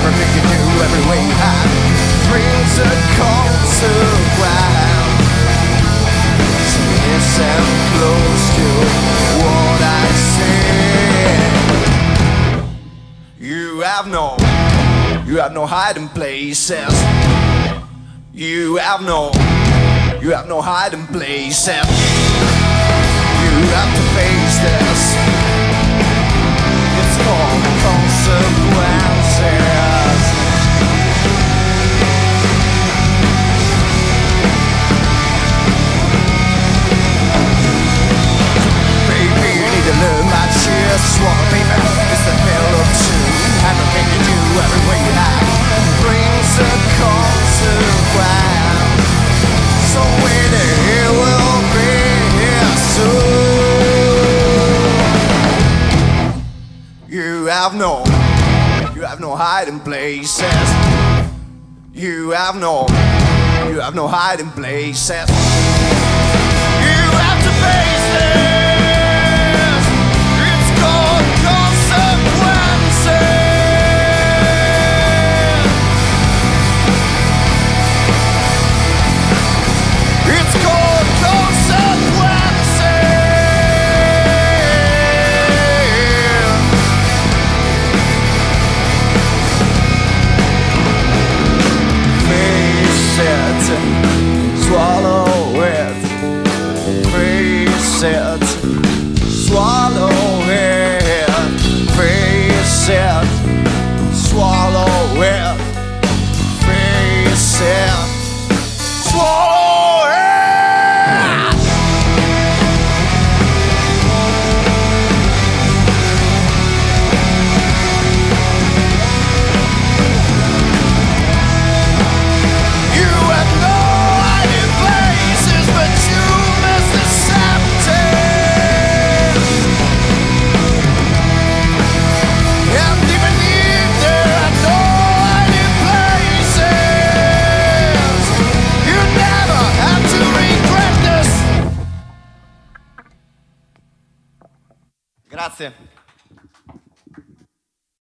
everything you do, every way you have brings a consequence. So listen close to what I say. You have no hiding places. You have no hiding places. You have to face this. It's called consequences. Baby, you need to learn my cheers. Swallow, baby, it's the middle of two. Everything you do, every way you have brings a consequence. So wait, it will be here soon. You have no hiding places. You have no hiding places. You have to face this. It's called consequences. It's called consequences. Face it, swallow it. Face it, swallow it. Face it, swallow it. Face it, swallow it. You have no hiding places, but you must accept it. And even if there are no hiding places, you never have to regret this. Grazie.